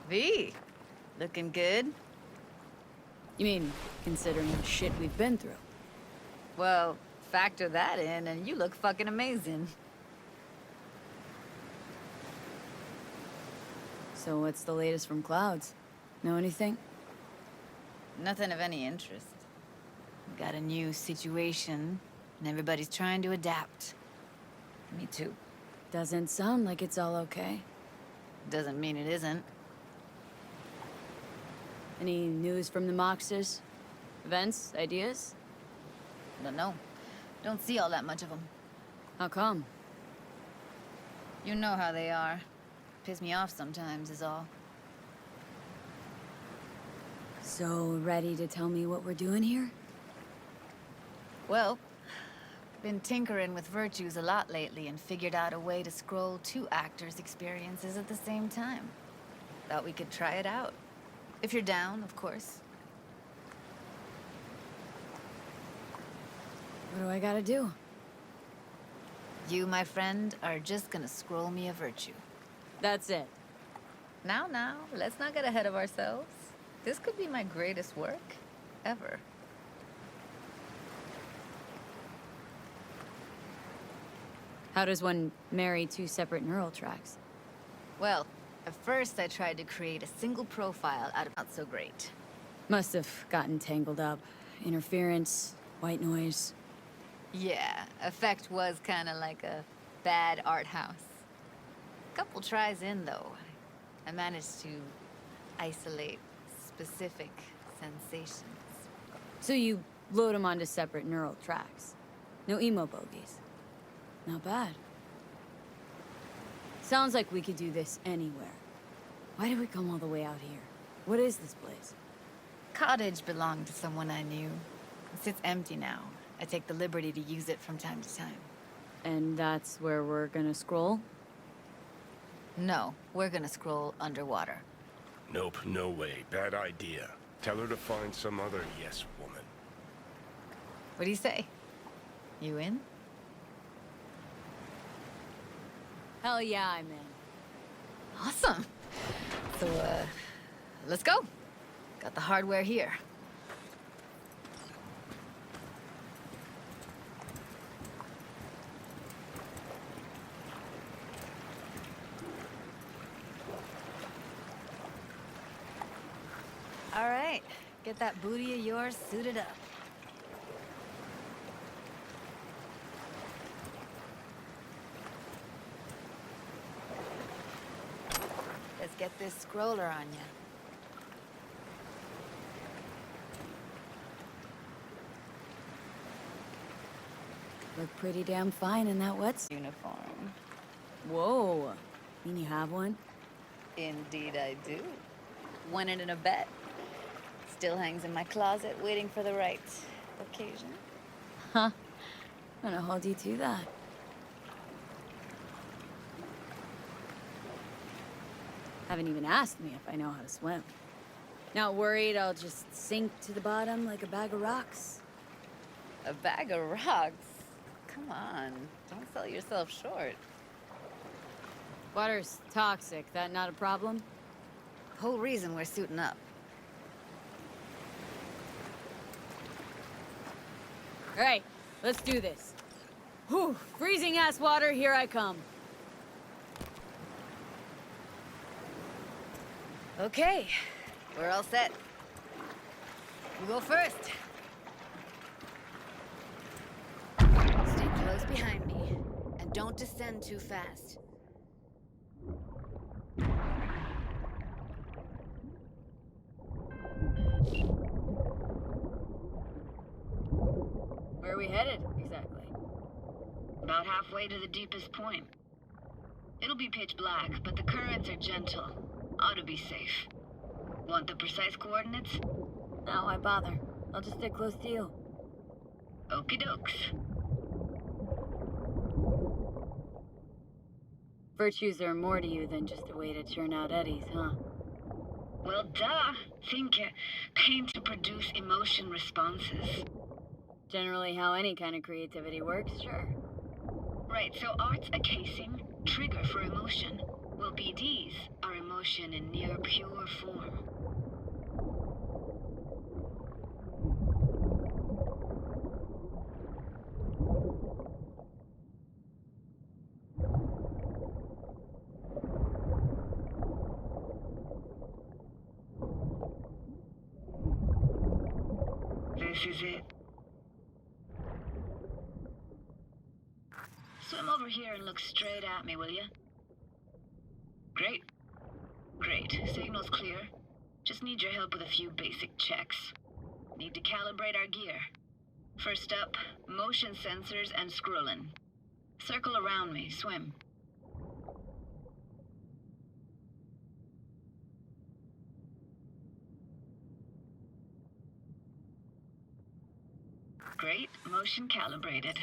V, looking good. You mean, considering the shit we've been through? Well, factor that in and you look fucking amazing. So what's the latest from Clouds? Know anything? Nothing of any interest. We got a new situation, and everybody's trying to adapt. Me too. Doesn't sound like it's all okay. Doesn't mean it isn't. Any news from the Moxers? Events? Ideas? Don't know. Don't see all that much of them. How come? You know how they are. Piss me off sometimes is all. So, ready to tell me what we're doing here? Well, been tinkering with virtues a lot lately and figured out a way to scroll two actors' experiences at the same time. Thought we could try it out. If you're down, of course. What do I gotta do? You, my friend, are just gonna scroll me a virtue. That's it. Now, let's not get ahead of ourselves. This could be my greatest work ever. How does one marry two separate neural tracks? Well, at first I tried to create a single profile out of not so great. Must have gotten tangled up. Interference, white noise. Yeah, effect was kind of like a bad art house. Couple tries in, though, I managed to isolate specific sensations. So you load them onto separate neural tracks. No emo bogies. Not bad. Sounds like we could do this anywhere. Why did we come all the way out here? What is this place? Cottage belonged to someone I knew. It sits empty now. I take the liberty to use it from time to time. And that's where we're gonna scroll? No, we're gonna scroll underwater. Nope, no way. Bad idea. Tell her to find some other yes woman. What do you say? You in? Hell yeah, I'm in. Awesome. So, let's go. Got the hardware here. All right, get that booty of yours suited up. Let's get this scroller on ya. Look pretty damn fine in that wetsuit. Uniform. Whoa. Mean you have one? Indeed I do. Won it in a bet. Still hangs in my closet, waiting for the right occasion. Huh. I'm gonna hold you to that. Haven't even asked me if I know how to swim. Not worried I'll just sink to the bottom like a bag of rocks? A bag of rocks? Come on, don't sell yourself short. Water's toxic, that not a problem? Whole reason we're suiting up. All right, let's do this. Whew, freezing ass water, here I come. Okay, we're all set. You go first. Stay close behind me, and don't descend too fast. Where are we headed, exactly? About halfway to the deepest point. It'll be pitch black, but the currents are gentle. Ought to be safe. Want the precise coordinates? No, why bother? I'll just stick close to you. Okie dokes. Virtues are more to you than just a way to churn out eddies, huh? Well, duh. Think pain to produce emotion responses. Generally how any kind of creativity works, sure. Right, so art's a casing, trigger for emotion. Well, BDs are emotion in near pure form. This is it. Swim over here and look straight at me, will you? Great. Great. Signal's clear. Just need your help with a few basic checks. Need to calibrate our gear. First up, motion sensors and scrolling. Circle around me. Swim. Great. Motion calibrated.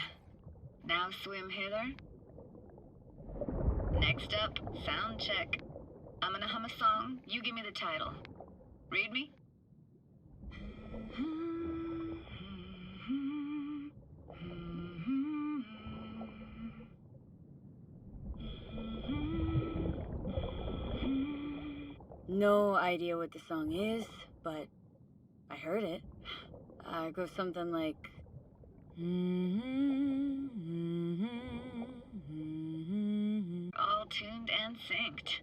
Now swim hither. Next up, sound check. I'm gonna hum a song. You give me the title. Read me? No idea what the song is, but I heard it. It goes something like... All tuned and synced.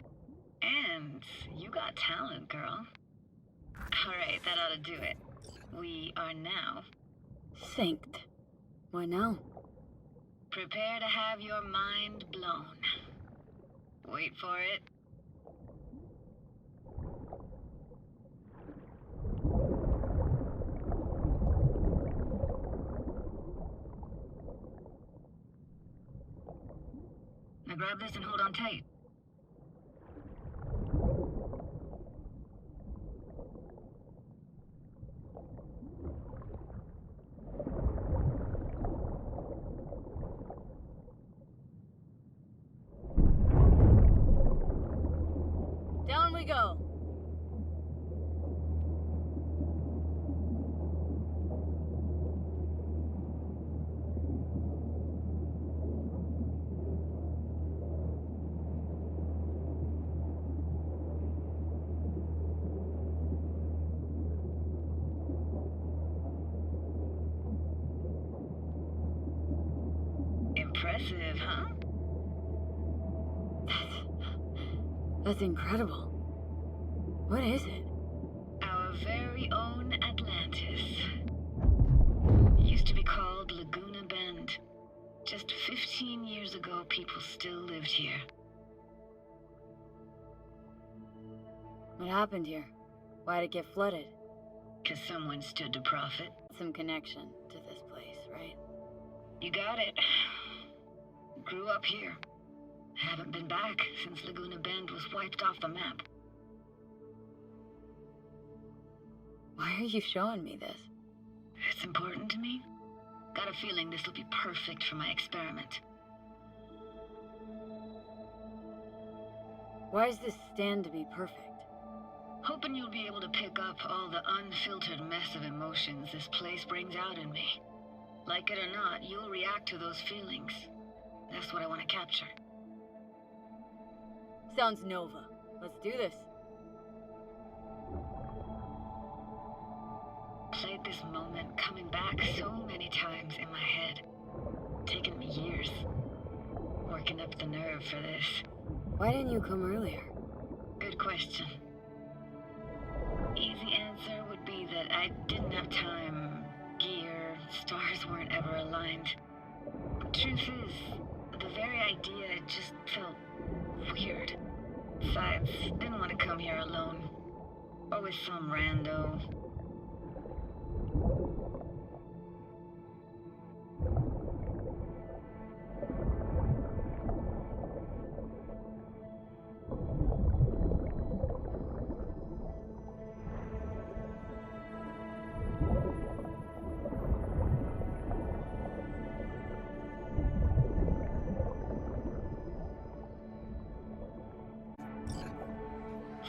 And you got talent, girl. Alright, that ought to do it. We are now. Synced. What now? Prepare to have your mind blown. Wait for it. Now grab this and hold on tight. Down we go. Impressive, huh? That's incredible. What is it? Our very own Atlantis. Used to be called Laguna Bend. Just 15 years ago, people still lived here. What happened here? Why'd it get flooded? 'Cause someone stood to profit. Some connection to this place, right? You got it. Grew up here. Haven't been back since Laguna Bend was wiped off the map. Why are you showing me this? It's important to me. Got a feeling this will be perfect for my experiment. Why does this stand to be perfect? Hoping you'll be able to pick up all the unfiltered mess of emotions this place brings out in me. Like it or not, you'll react to those feelings. That's what I want to capture. Sounds Nova. Let's do this. Played this moment coming back so many times in my head. Taken me years. Working up the nerve for this. Why didn't you come earlier? Good question. Easy answer would be that I didn't have time. Gear, stars weren't ever aligned. Truth is, the very idea just felt weird. Besides, didn't want to come here alone. Or with some rando.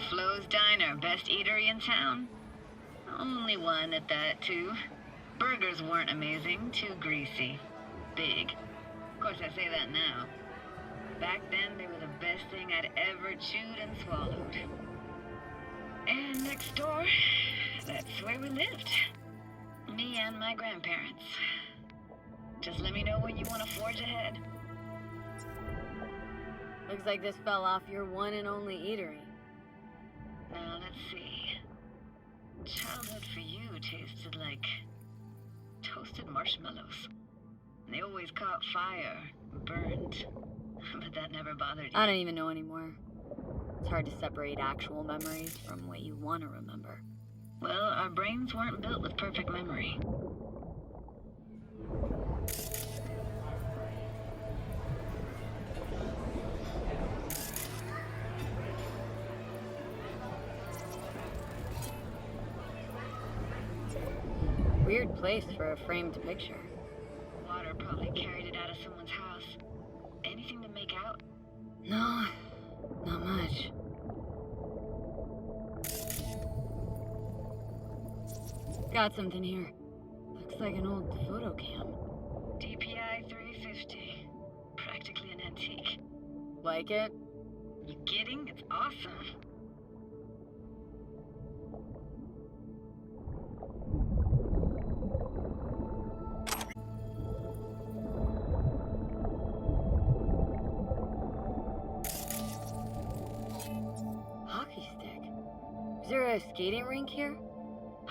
Flo's Diner, best eatery in town? Only one at that, too. Burgers weren't amazing, too greasy. Big. Of course, I say that now. Back then, they were the best thing I'd ever chewed and swallowed. And next door, that's where we lived. Me and my grandparents. Just let me know when you want to forge ahead. Looks like this fell off your one and only eatery. Now, let's see. Childhood for you tasted like toasted marshmallows. They always caught fire, burned. But that never bothered you. I don't even know anymore. It's hard to separate actual memories from what you want to remember. Well, our brains weren't built with perfect memory. Weird place for a framed picture. Water probably carried it out of someone's house. Anything to make out? No, not much. Got something here. Looks like an old photo cam. DPI 350. Practically an antique. Like it? You kidding? It's awesome. Hockey stick. Is there a skating rink here?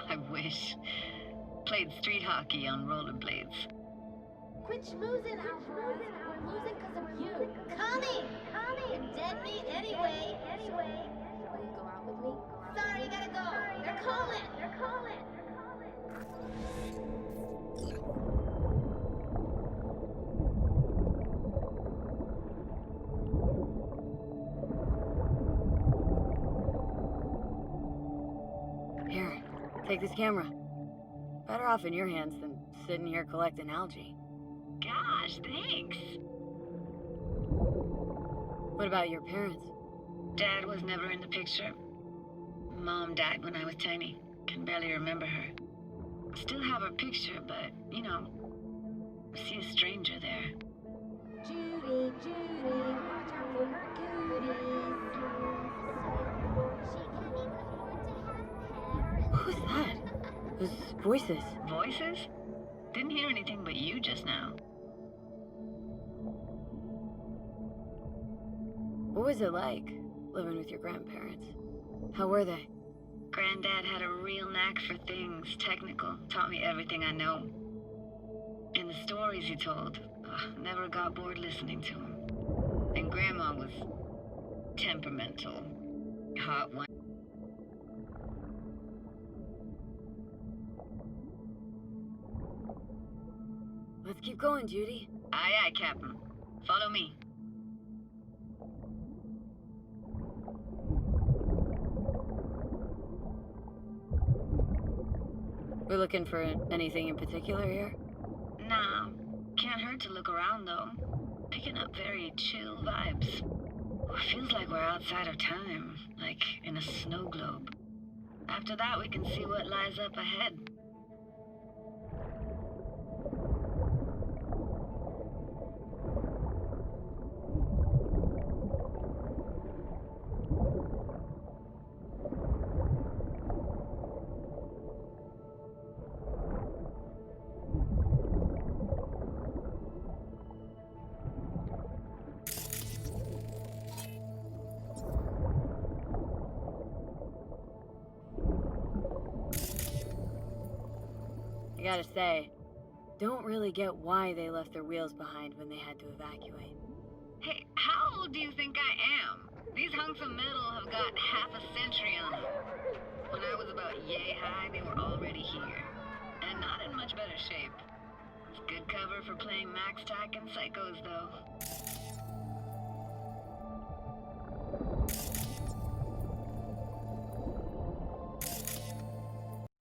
I wish. Played street hockey on rollerblades. Quit schmoozing, Alvarez. We're losing because of you. Coming! And dead meat anyway. Will you go out with me? Sorry, gotta go. They're calling. Here, take this camera. Better off in your hands than sitting here collecting algae. Gosh, thanks. What about your parents? Dad was never in the picture. Mom died when I was tiny. Can barely remember her. Still have her picture, but, you know, see a stranger there. Judy, watch out for her cuties. She can't even afford to have Who's that? Those voices. Voices? Didn't hear anything but you just now. What was it like, living with your grandparents? How were they? Granddad had a real knack for things technical. Taught me everything I know. And the stories he told, never got bored listening to him. And Grandma was temperamental. Hot one. Let's keep going, Judy. Aye, aye, Captain. Follow me. We're looking for anything in particular here? Nah, can't hurt to look around though. Picking up very chill vibes. Feels like we're outside of time, like in a snow globe. After that, we can see what lies up ahead. I gotta say, don't really get why they left their wheels behind when they had to evacuate. Hey, how old do you think I am? These hunks of metal have got half a century on them. When I was about yay high, they were already here. And not in much better shape. It's good cover for playing Max Tack and Psychos, though.